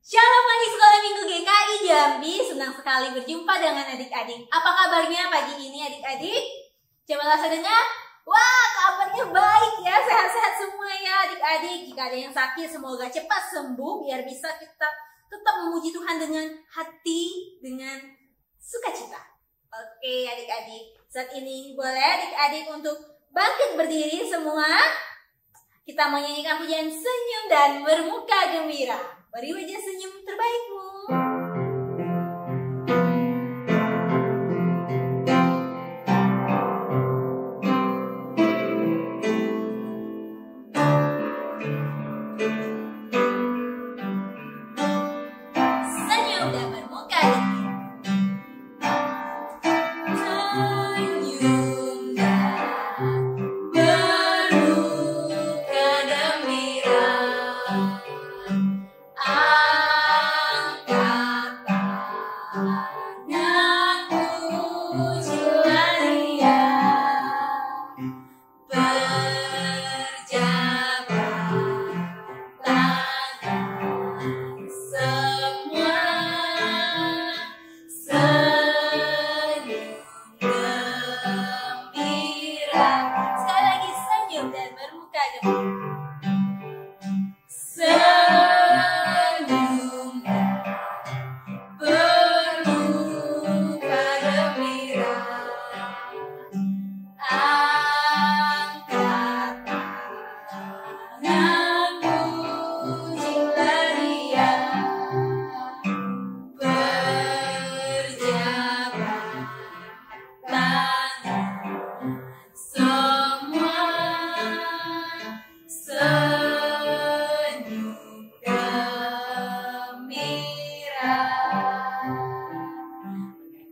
Shalom pagi sekolah minggu GKI Jambi, senang sekali berjumpa dengan adik-adik. Apa kabarnya pagi ini adik-adik? Cobalah saya dengar. Wah, kabarnya baik ya, sehat-sehat semua ya adik-adik. Jika ada yang sakit semoga cepat sembuh biar bisa kita tetap memuji Tuhan dengan hati, dengan sukacita. Oke adik-adik, saat ini boleh adik-adik untuk bangkit berdiri semua. Kita menyanyikan pujian senyum dan bermuka gembira. Beri wajah senyum terbaikmu. Senyum dan bermuka gembira. Senyum dan bermuka gembira.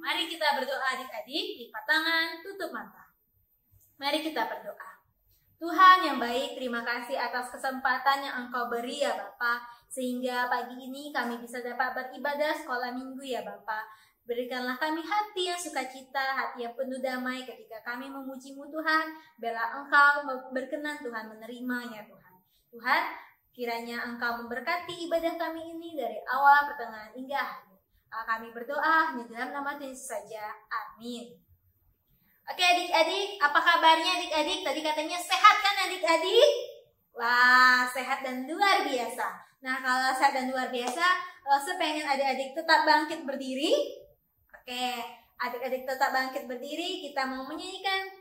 Mari kita berdoa adik-adik, lipat tangan, tutup mata. Mari kita berdoa. Tuhan yang baik, terima kasih atas kesempatan yang Engkau beri ya Bapa, sehingga pagi ini kami bisa dapat beribadah sekolah minggu ya Bapa. Berikanlah kami hati yang sukacita, hati yang penuh damai ketika kami memuji-Mu Tuhan, bila Engkau berkenan Tuhan menerimanya Tuhan. Tuhan, kiranya Engkau memberkati ibadah kami ini dari awal, pertengahan, hingga akhir. Kami berdoa hanya dalam nama Tuhan Yesus saja. Amin. Oke adik-adik, apa kabarnya adik-adik? Tadi katanya sehat kan adik-adik? Wah, sehat dan luar biasa. Nah, kalau sehat dan luar biasa, saya pengen adik-adik tetap bangkit berdiri. Oke, adik-adik tetap bangkit berdiri. Kita mau menyanyikan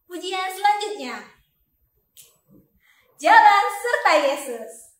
pujian selanjutnya. Jalan serta Yesus.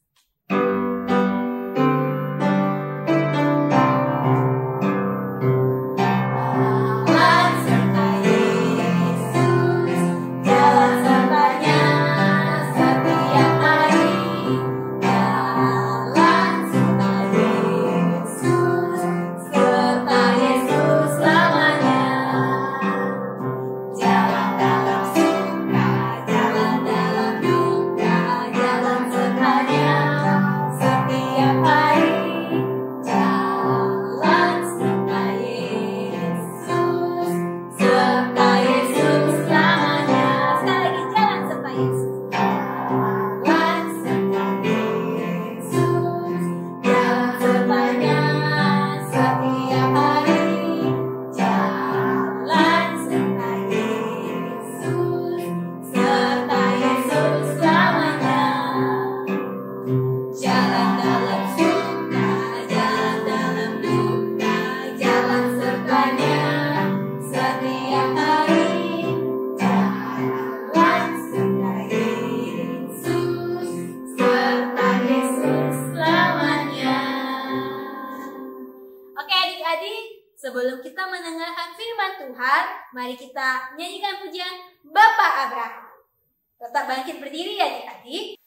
Sebelum kita mendengarkan firman Tuhan, mari kita nyanyikan pujian Bapak Abraham. Tetap bangkit berdiri ya adik-adik.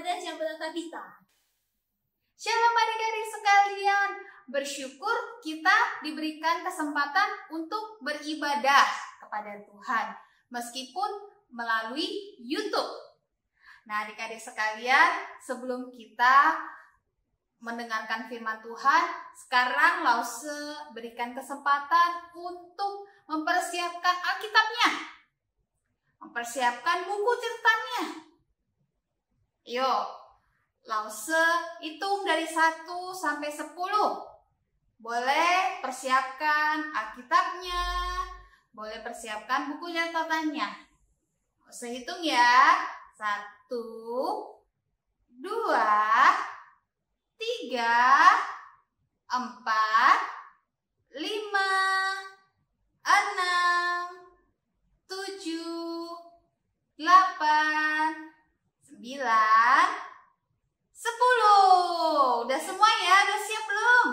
dan jambatan Tabita. Shalom adik-adik sekalian, bersyukur kita diberikan kesempatan untuk beribadah kepada Tuhan meskipun melalui YouTube. Nah adik-adik sekalian, sebelum kita mendengarkan firman Tuhan, sekarang Lause berikan kesempatan untuk mempersiapkan Alkitabnya, mempersiapkan buku catatannya. Yuk, Lause hitung dari 1 sampai 10. Boleh persiapkan Alkitabnya, boleh persiapkan buku catatannya. Lause hitung ya. 1, 2, 3, 4, 5, 6, 7, 8, 9, 10. Udah semua ya? Udah siap belum?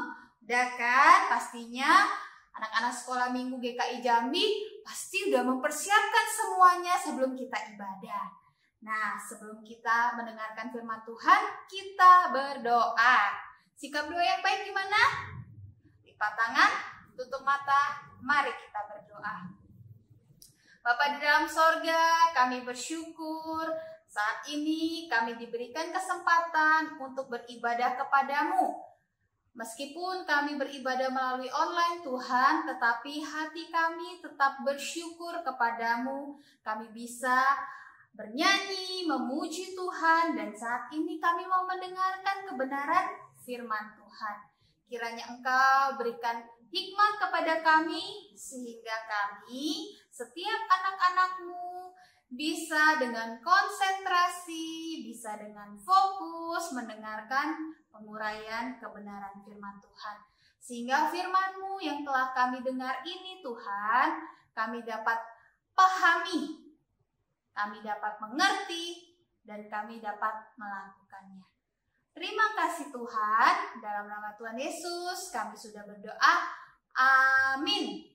Udah kan? Pastinya anak-anak sekolah minggu GKI Jambi pasti udah mempersiapkan semuanya sebelum kita ibadah. Nah, sebelum kita mendengarkan firman Tuhan, kita berdoa. Sikap doa yang baik gimana? Lipat tangan, tutup mata, mari kita berdoa. Bapa di dalam sorga, kami bersyukur saat ini kami diberikan kesempatan untuk beribadah kepadamu. Meskipun kami beribadah melalui online Tuhan, tetapi hati kami tetap bersyukur kepadamu. Kami bisa bernyanyi, memuji Tuhan, dan saat ini kami mau mendengarkan kebenaran firman Tuhan. Kiranya Engkau berikan hikmat kepada kami, sehingga kami, setiap anak-anak-Mu, bisa dengan konsentrasi, bisa dengan fokus mendengarkan penguraian kebenaran firman Tuhan. Sehingga firman-Mu yang telah kami dengar ini Tuhan, kami dapat pahami, kami dapat mengerti, dan kami dapat melakukannya. Terima kasih Tuhan, dalam nama Tuhan Yesus kami sudah berdoa. Amin.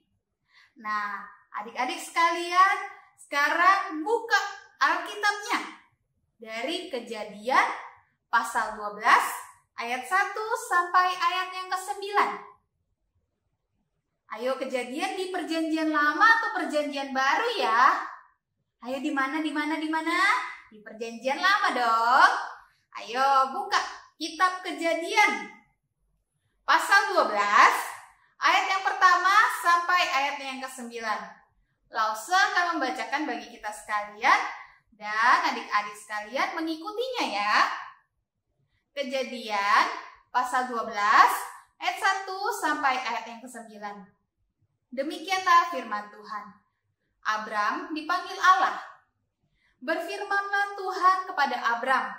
Nah, adik-adik sekalian, sekarang buka Alkitabnya dari Kejadian pasal 12 ayat 1 sampai ayat yang ke-9. Ayo Kejadian di perjanjian lama atau perjanjian baru ya? Ayo di mana? Di perjanjian lama dong. Ayo buka kitab Kejadian pasal 12 ayat yang pertama sampai ayat yang ke-9. Lause akan membacakan bagi kita sekalian dan adik-adik sekalian mengikutinya ya. Kejadian pasal 12 ayat 1 sampai ayat yang ke-9. Demikianlah firman Tuhan. Abram dipanggil Allah. Berfirmanlah Tuhan kepada Abram,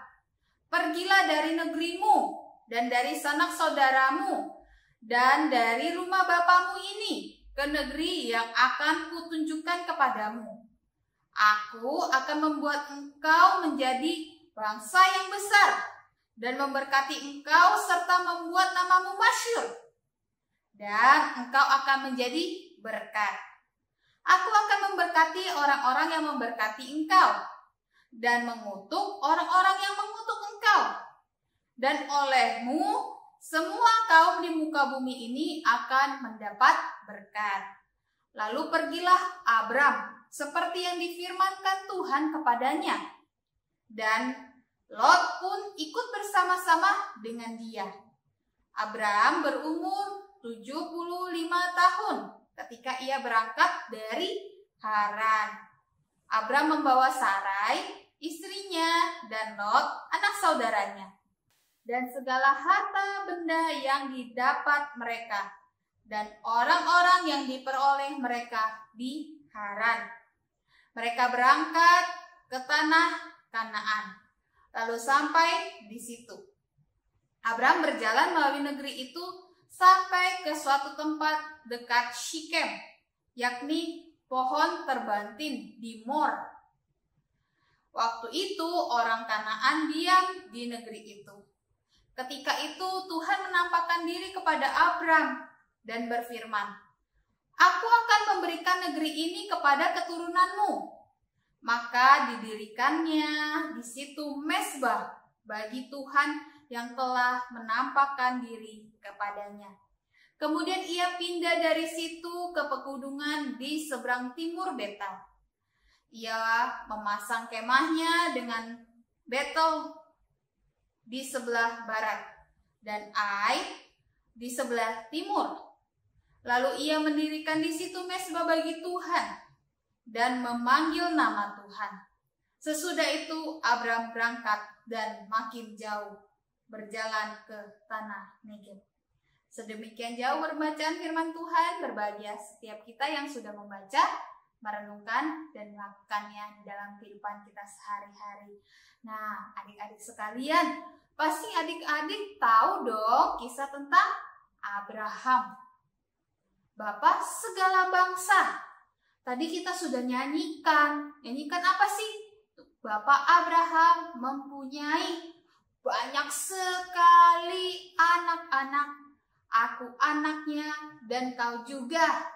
"Pergilah dari negerimu dan dari sanak saudaramu dan dari rumah bapamu ini ke negeri yang akan kutunjukkan kepadamu. Aku akan membuat engkau menjadi bangsa yang besar dan memberkati engkau serta membuat namamu masyhur. Dan engkau akan menjadi berkat. Aku akan memberkati orang-orang yang memberkati engkau dan mengutuk orang-orang yang mengutuk engkau. Dan olehmu semua kaum di muka bumi ini akan mendapat berkat." Lalu pergilah Abram seperti yang difirmankan Tuhan kepadanya. Dan Lot pun ikut bersama-sama dengan dia. Abram berumur 75 tahun ketika ia berangkat dari Haran. Abram membawa Sarai, istrinya, dan Lot, anak saudaranya, dan segala harta benda yang didapat mereka, dan orang-orang yang diperoleh mereka di Haran. Mereka berangkat ke tanah Kanaan, lalu sampai di situ. Abram berjalan melalui negeri itu sampai ke suatu tempat dekat Shikem, yakni pohon terbantin di Mor. Waktu itu orang Kanaan diam di negeri itu. Ketika itu Tuhan menampakkan diri kepada Abram dan berfirman, "Aku akan memberikan negeri ini kepada keturunanmu." Maka didirikannya di situ mezbah bagi Tuhan yang telah menampakkan diri kepadanya. Kemudian ia pindah dari situ ke pegunungan di seberang timur Betel. Ia memasang kemahnya dengan Betel di sebelah barat dan Ai di sebelah timur. Lalu ia mendirikan di situ mezbah bagi Tuhan dan memanggil nama Tuhan. Sesudah itu Abram berangkat dan makin jauh berjalan ke tanah Negeb. Sedemikian jauh pembacaan firman Tuhan. Berbahagia setiap kita yang sudah membaca, merenungkan, dan melakukannya di dalam kehidupan kita sehari-hari. Nah, adik-adik sekalian, pasti adik-adik tahu dong kisah tentang Abraham, Bapak segala bangsa. Tadi kita sudah nyanyikan. Nyanyikan apa sih? Bapak Abraham mempunyai banyak sekali anak-anak. Aku anaknya dan kau juga.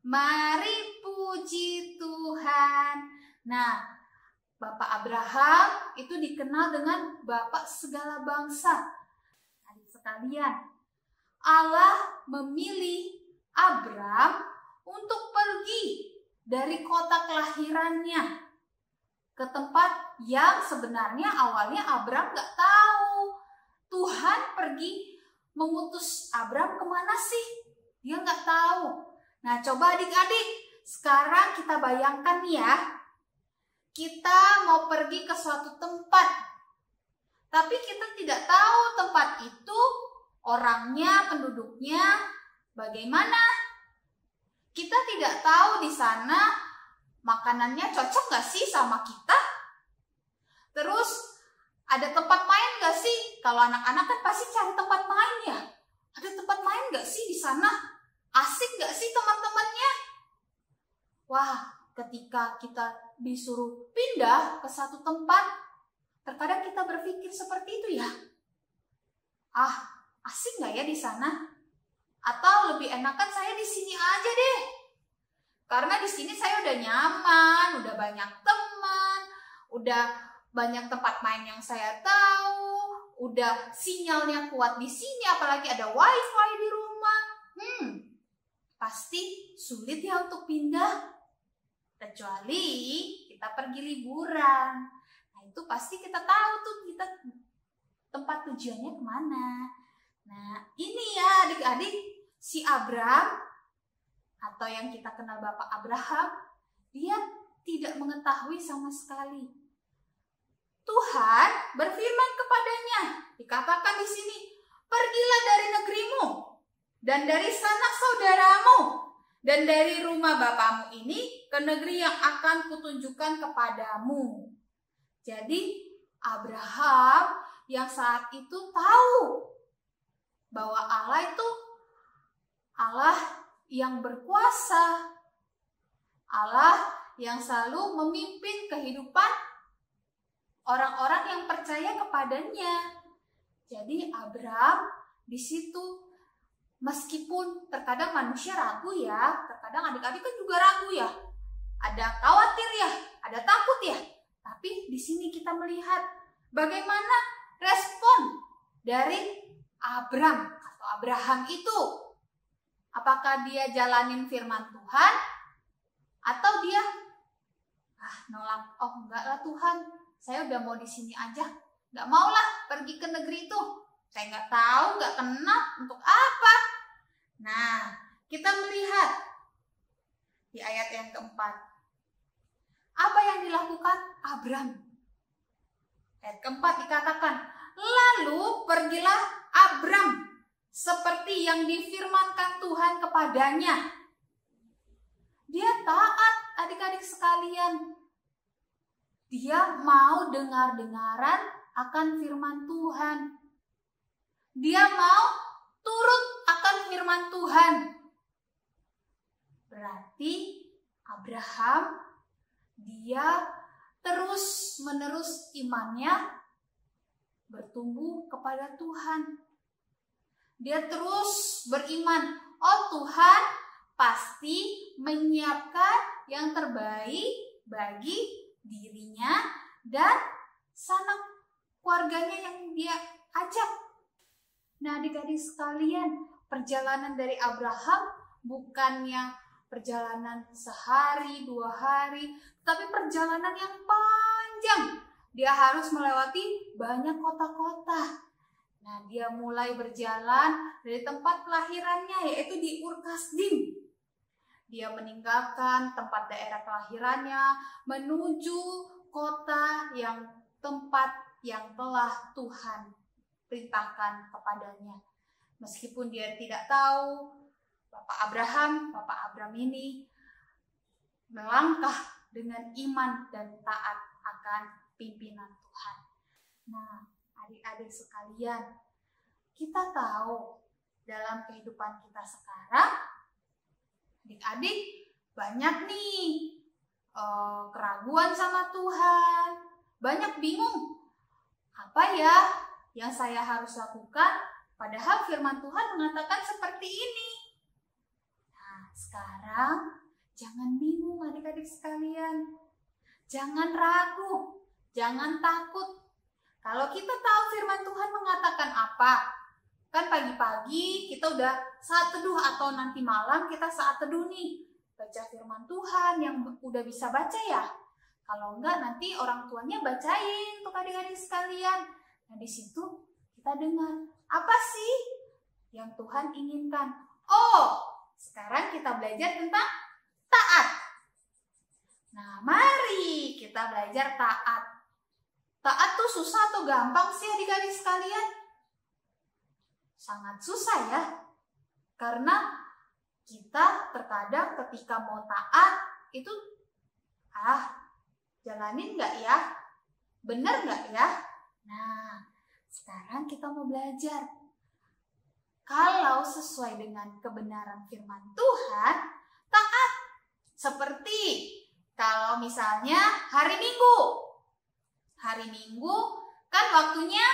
Mari puji Tuhan. Nah, Bapak Abraham itu dikenal dengan Bapak segala bangsa. Adik sekalian, Allah memilih Abram untuk pergi dari kota kelahirannya ke tempat yang sebenarnya awalnya Abram gak tahu. Tuhan pergi mengutus Abram kemana sih? Dia nggak tahu. Nah, coba adik-adik, sekarang kita bayangkan ya, kita mau pergi ke suatu tempat, tapi kita tidak tahu tempat itu orangnya, penduduknya bagaimana. Kita tidak tahu di sana makanannya cocok nggak sih sama kita. Terus ada tempat main gak sih? Kalau anak-anak kan pasti cari tempat main ya. Ada tempat main gak sih di sana? Asik gak sih teman-temannya? Wah, ketika kita disuruh pindah ke satu tempat, terkadang kita berpikir seperti itu ya. Ah, asik gak ya di sana? Atau lebih enakan saya di sini aja deh. Karena di sini saya udah nyaman, udah banyak teman, udah banyak tempat main yang saya tahu, udah sinyalnya kuat di sini, apalagi ada wifi di rumah. Pasti sulit ya untuk pindah. Kecuali kita pergi liburan. Nah, itu pasti kita tahu tuh kita tempat tujuannya kemana. Nah, ini ya adik-adik, si Abram atau yang kita kenal Bapak Abraham, dia tidak mengetahui sama sekali. Tuhan berfirman kepadanya, dikatakan di sini, pergilah dari negerimu dan dari sanak saudaramu dan dari rumah bapamu ini ke negeri yang akan kutunjukkan kepadamu. Jadi Abraham yang saat itu tahu bahwa Allah itu Allah yang berkuasa, Allah yang selalu memimpin kehidupan orang-orang yang percaya kepadanya. Jadi Abram di situ, meskipun terkadang manusia ragu ya, terkadang adik-adik kan juga ragu ya, ada khawatir ya, ada takut ya. Tapi di sini kita melihat bagaimana respon dari Abram atau Abraham itu. Apakah dia jalanin firman Tuhan atau dia nolak? Oh enggak lah Tuhan, saya udah mau di sini aja, nggak mau lah pergi ke negeri itu. Saya nggak tahu, nggak kenal untuk apa. Nah, kita melihat di ayat yang keempat, apa yang dilakukan Abram? Ayat keempat dikatakan, lalu pergilah Abram seperti yang difirmankan Tuhan kepadanya. Dia taat, adik-adik sekalian. Dia mau dengar-dengaran akan firman Tuhan. Dia mau turut akan firman Tuhan. Berarti Abraham, dia terus-menerus imannya bertumbuh kepada Tuhan. Dia terus beriman, oh Tuhan pasti menyiapkan yang terbaik bagi dirinya dan sanak keluarganya yang dia ajak. Nah, adik-adik sekalian, perjalanan dari Abraham bukannya perjalanan sehari, 2 hari, tapi perjalanan yang panjang. Dia harus melewati banyak kota-kota. Nah, dia mulai berjalan dari tempat kelahirannya, yaitu di Ur Kasdim. Dia meninggalkan tempat daerah kelahirannya menuju kota tempat yang telah Tuhan perintahkan kepadanya. Meskipun dia tidak tahu, Bapak Abraham ini melangkah dengan iman dan taat akan pimpinan Tuhan. Nah, adik-adik sekalian, kita tahu dalam kehidupan kita sekarang, adik-adik banyak nih keraguan sama Tuhan, banyak bingung. Apa ya yang saya harus lakukan? Padahal firman Tuhan mengatakan seperti ini. Nah, sekarang jangan bingung adik-adik sekalian. Jangan ragu, jangan takut. Kalau kita tahu firman Tuhan mengatakan apa, kan pagi-pagi kita udah saat teduh atau nanti malam kita saat teduh nih, baca firman Tuhan yang udah bisa baca ya. Kalau enggak nanti orang tuanya bacain untuk adik-adik sekalian. Nah, di situ kita dengar, apa sih yang Tuhan inginkan? Oh, sekarang kita belajar tentang taat. Nah, mari kita belajar taat. Taat tuh susah atau gampang sih adik-adik sekalian? Sangat susah ya. Karena kita terkadang ketika mau taat itu jalanin nggak ya? Bener nggak ya? Nah, sekarang kita mau belajar. Kalau sesuai dengan kebenaran firman Tuhan, taat. Seperti kalau misalnya hari Minggu. Hari Minggu kan waktunya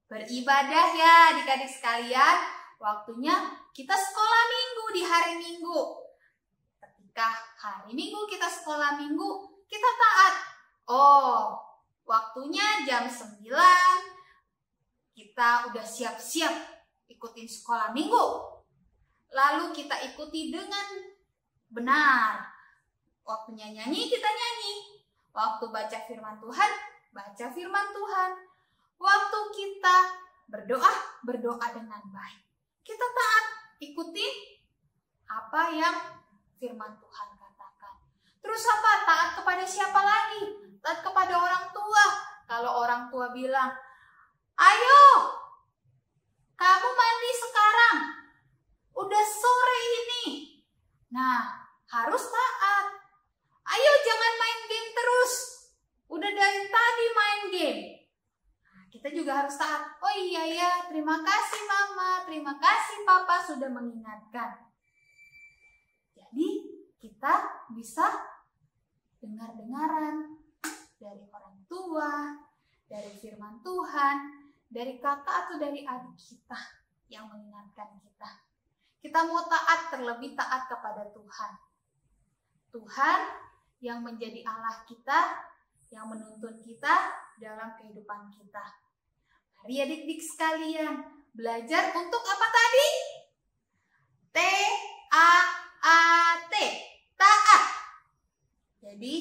beribadah ya adik-adik sekalian. Waktunya kita sekolah minggu di hari Minggu. Ketika hari Minggu kita sekolah minggu, kita taat. Oh, waktunya jam 9. Kita udah siap-siap ikutin sekolah minggu. Lalu kita ikuti dengan benar. Waktunya nyanyi, kita nyanyi. Waktu baca firman Tuhan, baca firman Tuhan. Waktu kita berdoa dengan baik. Kita taat, ikuti apa yang firman Tuhan katakan. Terus apa? Taat kepada siapa lagi? Taat kepada orang tua. Kalau orang tua bilang, ayo, kamu mandi sekarang. Udah sore ini. Nah, harus taat. Ayo, jangan main game terus. Udah dari tadi main game. Nah, kita juga harus taat. Oh iya ya, terima kasih Mama, terima kasih Papa sudah mengingatkan. Jadi, kita bisa dengar-dengaran dari orang tua, dari firman Tuhan, dari kakak atau dari adik kita yang mengingatkan kita. Kita mau taat, terlebih taat kepada Tuhan. Tuhan yang menjadi Allah kita, yang menuntun kita dalam kehidupan kita. Mari adik-adik sekalian, belajar untuk apa tadi? T-A-A-T, taat. Jadi,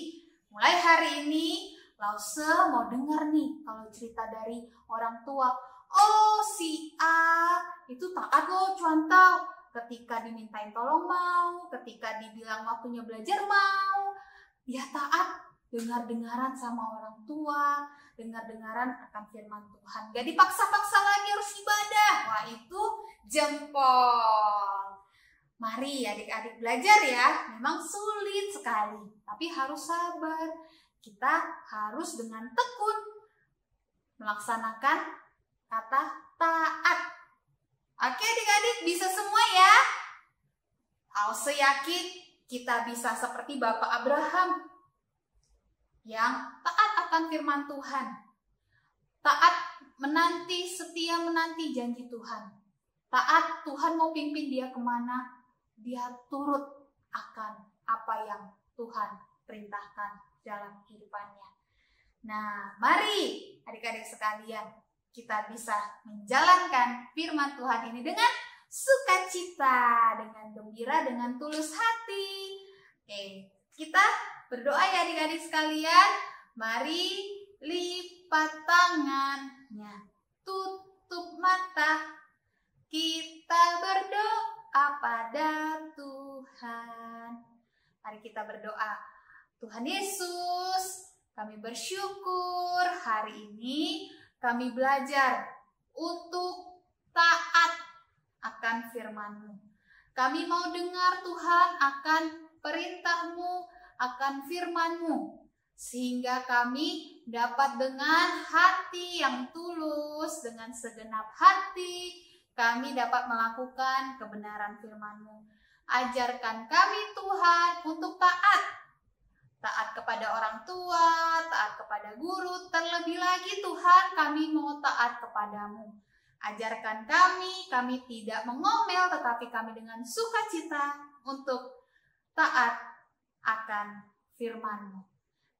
mulai hari ini, Lause mau dengar nih kalau cerita dari orang tua. Oh, si A itu taat loh, contoh. Ketika dimintain tolong mau, ketika dibilang waktunya belajar mau. Dia taat, dengar-dengaran sama orang tua, dengar-dengaran akan firman Tuhan. Gak dipaksa-paksa lagi harus ibadah. Wah, itu jempol. Mari adik-adik belajar ya. Memang sulit sekali, tapi harus sabar. Kita harus dengan tekun melaksanakan kata taat. Oke adik-adik, bisa semua ya? Lause yakin kita bisa seperti Bapak Abraham yang taat akan firman Tuhan. Taat menanti, setia menanti janji Tuhan. Taat, Tuhan mau pimpin dia kemana, dia turut akan apa yang Tuhan perintahkan dalam kehidupannya. Nah, mari adik-adik sekalian, kita bisa menjalankan firman Tuhan ini dengan sukacita, dengan gembira, dengan tulus hati. Oke, kita berdoa ya adik-adik sekalian. Mari lipat tangannya, tutup mata, kita berdoa pada Tuhan. Mari kita berdoa. Tuhan Yesus, kami bersyukur hari ini kami belajar untuk taat akan firman-Mu. Kami mau dengar Tuhan akan perintah-Mu, akan firman-Mu, sehingga kami dapat dengan hati yang tulus, dengan segenap hati, kami dapat melakukan kebenaran firman-Mu. Ajarkan kami Tuhan untuk taat kepada orang tua, taat kepada guru, terlebih lagi Tuhan kami mau taat kepadamu. Ajarkan kami tidak mengomel, tetapi kami dengan sukacita untuk taat akan firman-Mu.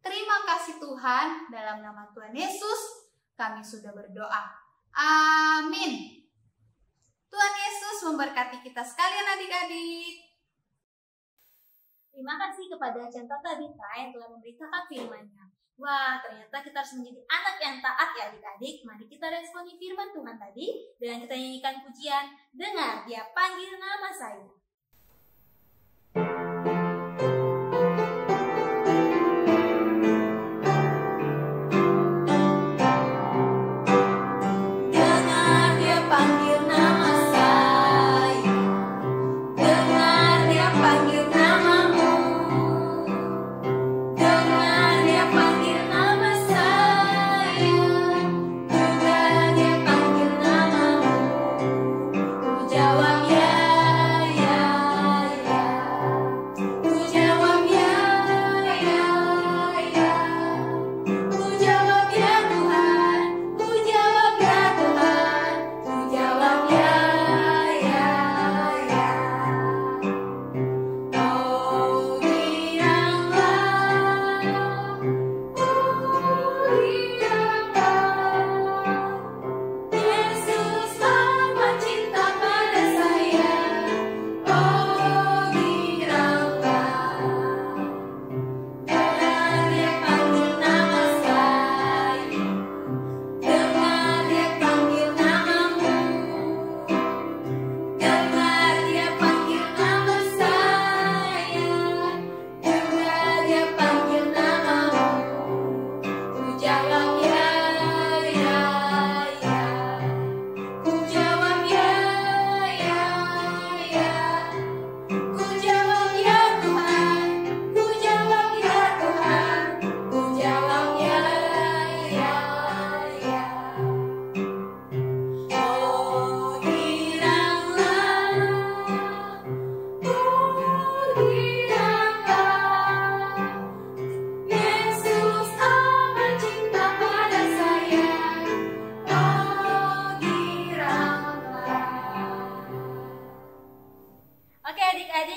Terima kasih Tuhan, dalam nama Tuhan Yesus kami sudah berdoa. Amin. Tuhan Yesus memberkati kita sekalian adik-adik. Terima kasih kepada Canta Tabita yang telah memberitakan firman-Nya. Wah, ternyata kita harus menjadi anak yang taat ya adik-adik. Mari kita responi firman Tuhan tadi dengan kita nyanyikan pujian, dengar Dia panggil nama saya.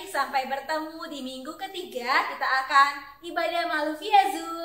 Sampai bertemu di minggu ketiga, kita akan ibadah malu via Zoom.